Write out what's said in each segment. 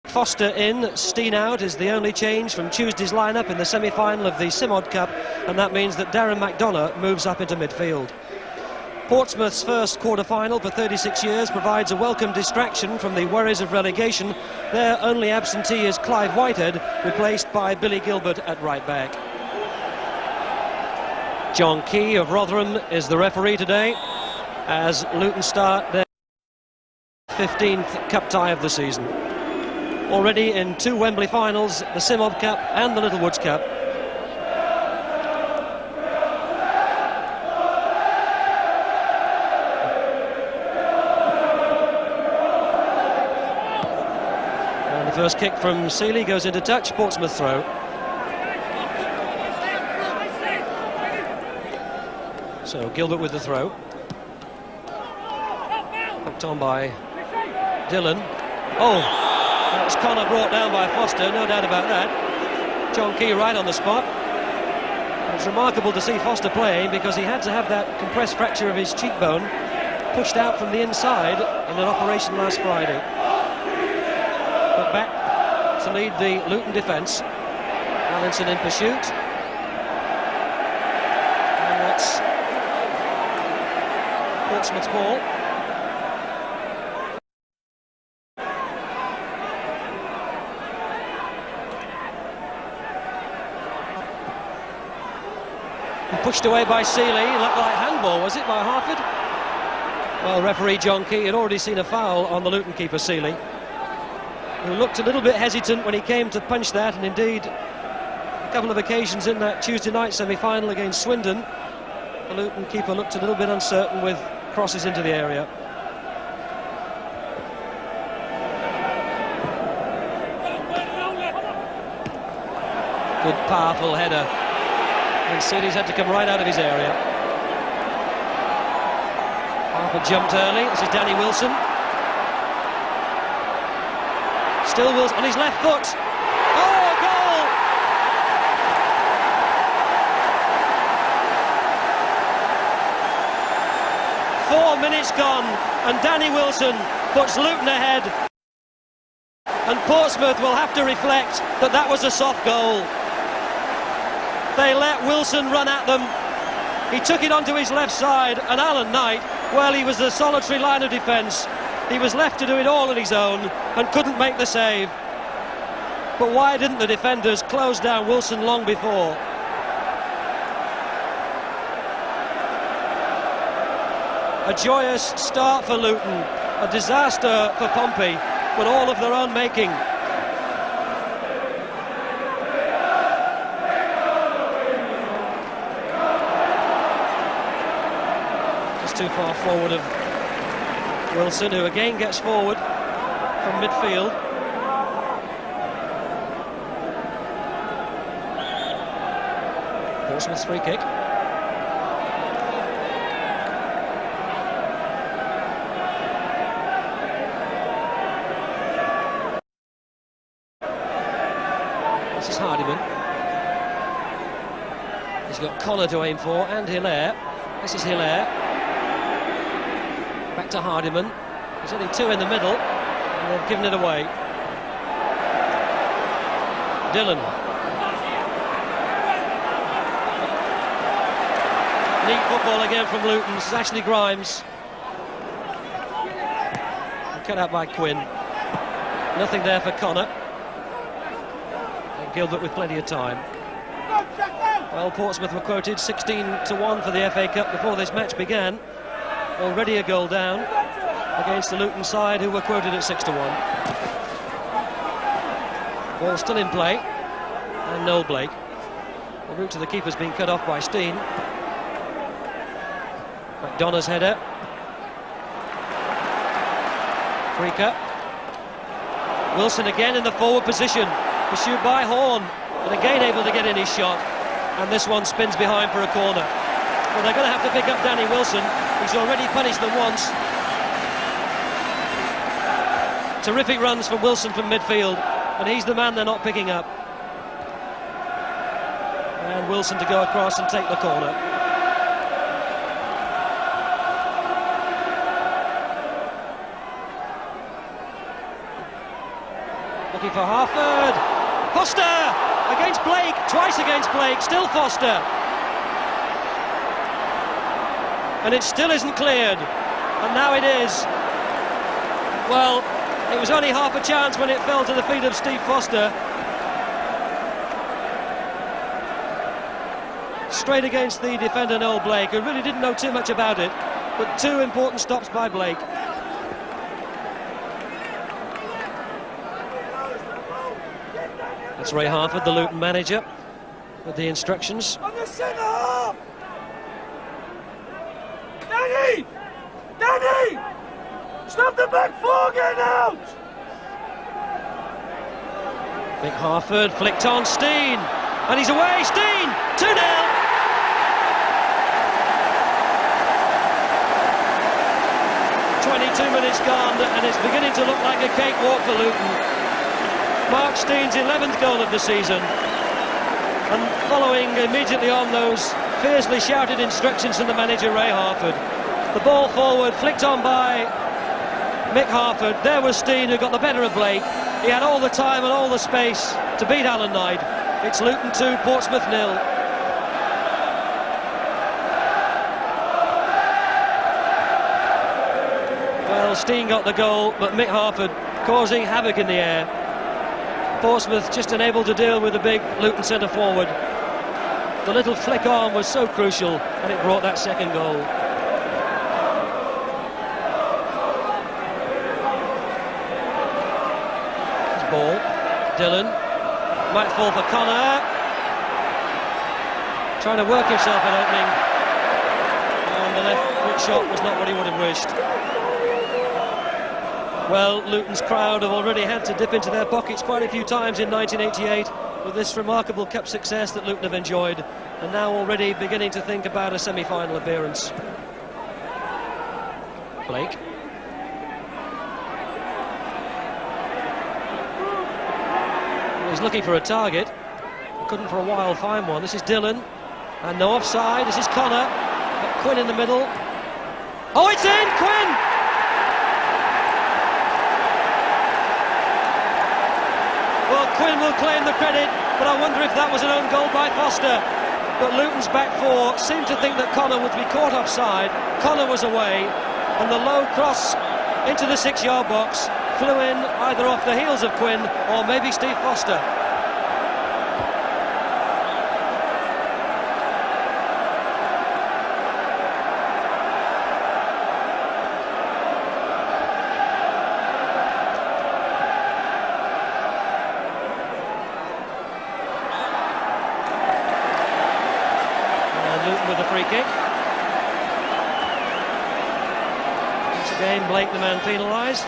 Foster in, Steen out is the only change from Tuesday's lineup in the semi-final of the Simod Cup, and that means that Darren McDonough moves up into midfield. Portsmouth's first quarter-final for 36 years provides a welcome distraction from the worries of relegation. Their only absentee is Clive Whitehead, replaced by Billy Gilbert at right back. John Key of Rotherham is the referee today, as Luton start their 15th cup tie of the season. Already in 2 Wembley finals, the Simod Cup and the Littlewoods Cup. And the first kick from Seeley goes into touch, Portsmouth throw. So Gilbert with the throw. Hooked on by Dillon. Oh, that was Connor brought down by Foster, no doubt about that. John Key right on the spot. It's remarkable to see Foster playing because he had to have that compressed fracture of his cheekbone pushed out from the inside in an operation last Friday. But back to lead the Luton defence. Allinson in pursuit. And that's Portsmouth's ball. Pushed away by Seeley. Looked like handball, was it, by Harford? Well, referee John Key had already seen a foul on the Luton keeper, Seeley, who looked a little bit hesitant when he came to punch that, and indeed a couple of occasions in that Tuesday night semi-final against Swindon, the Luton keeper looked a little bit uncertain with crosses into the area. Good, powerful header. And Seeley's had to come right out of his area. Harper jumped early. This is Danny Wilson. Still Wilson on his left foot. Oh, a goal! Four minutes gone, and Danny Wilson puts Luton ahead. And Portsmouth will have to reflect that that was a soft goal. They let Wilson run at them. He took it onto his left side, and Alan Knight, well, he was the solitary line of defence. He was left to do it all on his own and couldn't make the save. But why didn't the defenders close down Wilson long before? A joyous start for Luton, a disaster for Pompey, but all of their own making. Too far forward of Wilson, who again gets forward from midfield. Portsmouth's free kick. This is Hardiman. He's got Connor to aim for, and Hilaire. This is Hilaire. Back to Hardiman. There's only 2 in the middle, and they've given it away. Dillon. Neat football again from Luton. This is Ashley Grimes. Cut out by Quinn. Nothing there for Connor. And Gilbert with plenty of time. Well, Portsmouth were quoted 16-1 for the FA Cup before this match began. Already a goal down against the Luton side, who were quoted at 6-1. Ball still in play, and Noel Blake. The route to the keeper's been cut off by Steen. McDonough's header. Freaker. Wilson again in the forward position, pursued by Horn, and again able to get in his shot. And this one spins behind for a corner. Well, they're going to have to pick up Danny Wilson. He's already punished them once. Terrific runs from Wilson from midfield, and he's the man they're not picking up. And Wilson to go across and take the corner. Looking for Harford. Foster against Blake, twice against Blake, still Foster. And it still isn't cleared. And now it is. Well, it was only half a chance when it fell to the feet of Steve Foster. Straight against the defender Noel Blake, who really didn't know too much about it, but two important stops by Blake. That's Ray Harford, the Luton manager, with the instructions. On the centre half! Danny! Danny! Stop the back four, get out! Mick Harford flicked on Steen, and he's away. Steen, 2-0. Minutes gone, and it's beginning to look like a cakewalk for Luton. Mark Steen's 11th goal of the season, and following immediately on those fiercely shouted instructions from the manager Ray Harford, the ball forward flicked on by Mick Harford. There was Steen, who got the better of Blake. He had all the time and all the space to beat Alan Knight. It's Luton 2, Portsmouth 0. Well, Steen got the goal, but Mick Harford causing havoc in the air. Portsmouth just unable to deal with the big Luton centre forward. The little flick on was so crucial, and it brought that second goal. His ball, Dillon, might fall for Connor. Trying to work himself an opening, and the left foot shot was not what he would have wished. Well, Luton's crowd have already had to dip into their pockets quite a few times in 1988 with this remarkable cup success that Luton have enjoyed, and now already beginning to think about a semi-final appearance. Blake. Well, he's looking for a target. Couldn't for a while find one. This is Dillon. And no offside. This is Connor. Got Quinn in the middle. Oh, it's in! Quinn! Well, Quinn will claim the credit, but I wonder if that was an own goal by Foster. But Luton's back four seemed to think that Connor would be caught offside. Connor was away, and the low cross into the 6-yard box flew in either off the heels of Quinn or maybe Steve Foster. With a free kick. Once again, Blake, the man penalised.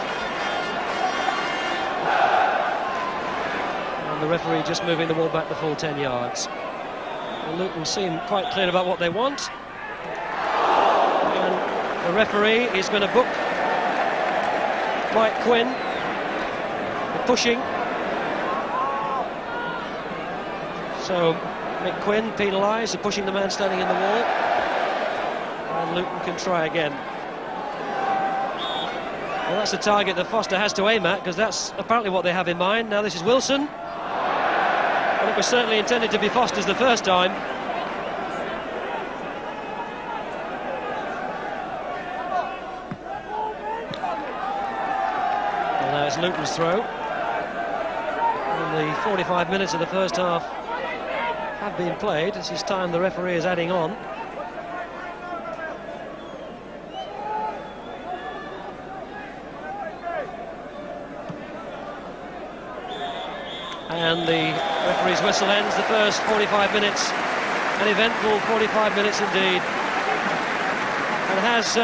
And the referee just moving the ball back the full 10 yards. And Luton seem quite clear about what they want. And the referee is going to book Mike Quinn for pushing. So Mick Quinn penalised for pushing the man standing in the wall, and Luton can try again. Well, that's a target that Foster has to aim at, because that's apparently what they have in mind. Now this is Wilson, and it was certainly intended to be Foster's the first time. And now it's Luton's throw. In the 45 minutes of the first half have been played. This is time the referee is adding on. And the referee's whistle ends the first 45 minutes. An eventful 45 minutes indeed. And has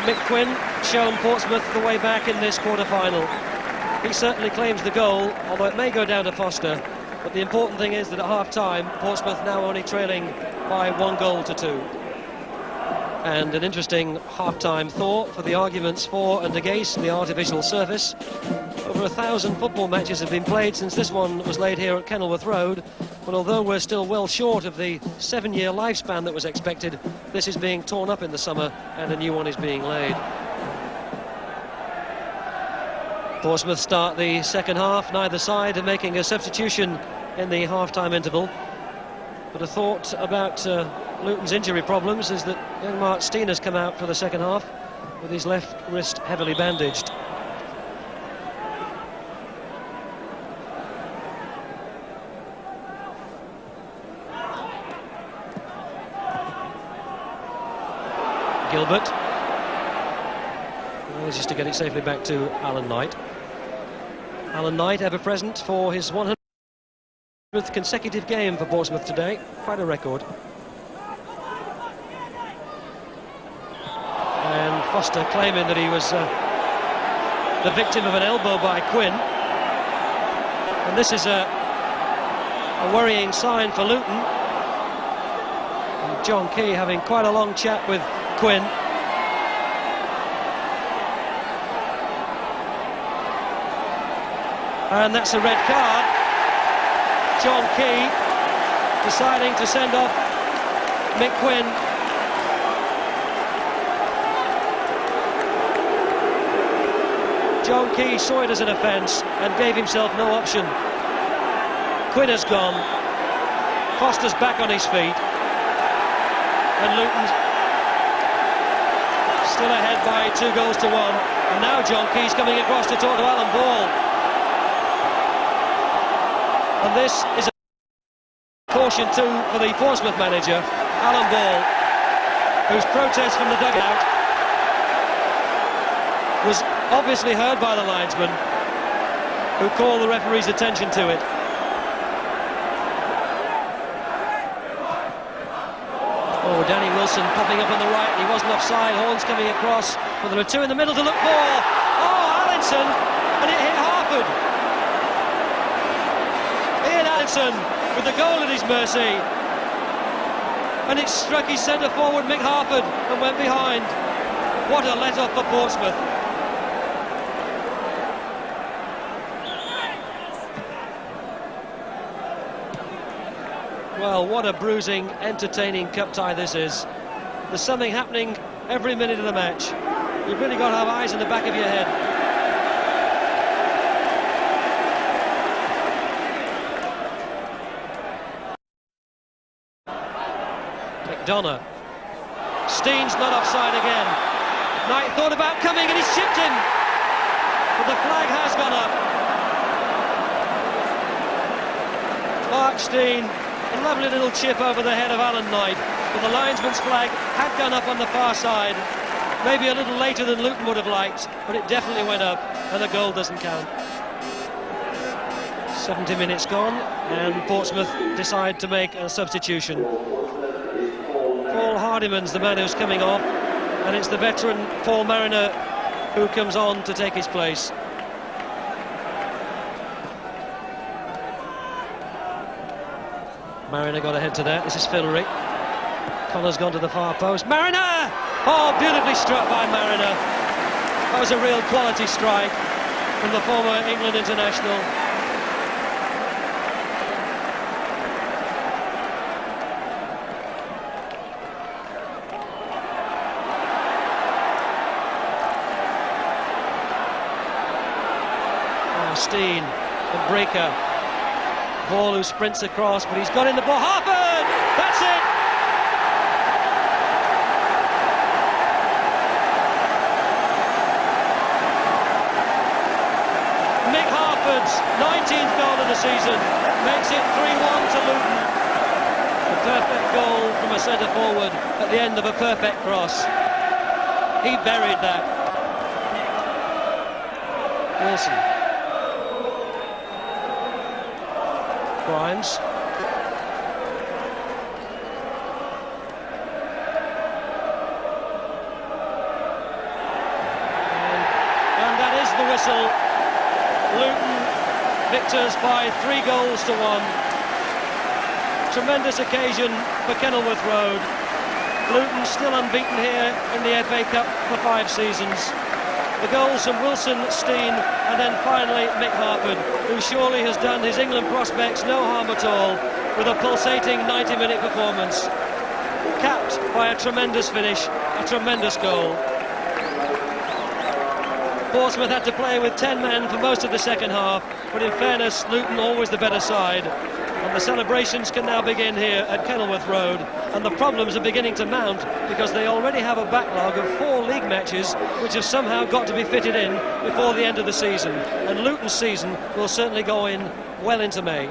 Mick Quinn shown Portsmouth the way back in this quarter-final? He certainly claims the goal, although it may go down to Foster. But the important thing is that at half-time, Portsmouth now only trailing by 1-2. And an interesting half-time thought for the arguments for and against the artificial surface. Over 1,000 football matches have been played since this one was laid here at Kenilworth Road. But although we're still well short of the 7-year lifespan that was expected, this is being torn up in the summer and a new one is being laid. Portsmouth start the second half, neither side are making a substitution in the half-time interval. But a thought about Luton's injury problems is that young Mark Steen has come out for the second half with his left wrist heavily bandaged. Gilbert manages to get it safely back to Alan Knight. Alan Knight ever present for his 100th consecutive game for Portsmouth today. Quite a record. And Foster claiming that he was the victim of an elbow by Quinn. And this is a worrying sign for Luton. And John Key having quite a long chat with Quinn. And that's a red card. John Key deciding to send off Mick Quinn. John Key saw it as an offence and gave himself no option. Quinn has gone. Foster's back on his feet. And Luton's still ahead by 2-1. And now John Key's coming across to talk to Alan Ball. And this is a caution too for the Portsmouth manager, Alan Ball, whose protest from the dugout was obviously heard by the linesman, who called the referee's attention to it. Oh, Danny Wilson popping up on the right. He wasn't offside. Horns coming across. But there are two in the middle to look for. Oh, Allinson, and it hit Harford. Ian Allinson with the goal at his mercy. And it struck his centre forward, Mick Harford, and went behind. What a let-off for Portsmouth. Well, what a bruising, entertaining cup tie this is. There's something happening every minute of the match. You've really got to have eyes in the back of your head. McDonough. Steen's not offside again. Knight thought about coming and he's chipped him. But the flag has gone up. Mark Steen. A lovely little chip over the head of Alan Knight, but the linesman's flag had gone up on the far side, maybe a little later than Luton would have liked, but it definitely went up, and the goal doesn't count. 70 minutes gone, and Portsmouth decide to make a substitution. Paul Hardiman's the man who's coming off, and it's the veteran Paul Mariner who comes on to take his place. Mariner got ahead to that. This is Filrick. Connor's gone to the far post. Mariner! Oh, beautifully struck by Mariner. That was a real quality strike from the former England international. Oh, Steen and Breaker. Ball who sprints across, but he's got in the ball. Harford! That's it! Mick Harford's 19th goal of the season makes it 3-1 to Luton. A perfect goal from a centre forward at the end of a perfect cross. He buried that. Wilson. Grimes. And that is the whistle. Luton victors by 3-1. Tremendous occasion for Kenilworth Road. Luton still unbeaten here in the FA Cup for 5 seasons. The goals from Wilson, Steen, and then finally Mick Harford, who surely has done his England prospects no harm at all with a pulsating 90-minute performance, capped by a tremendous finish, a tremendous goal. Portsmouth had to play with 10 men for most of the second half, but in fairness, Luton always the better side. And the celebrations can now begin here at Kenilworth Road, and the problems are beginning to mount because they already have a backlog of 4 league matches which have somehow got to be fitted in before the end of the season, and Luton's season will certainly go in well into May.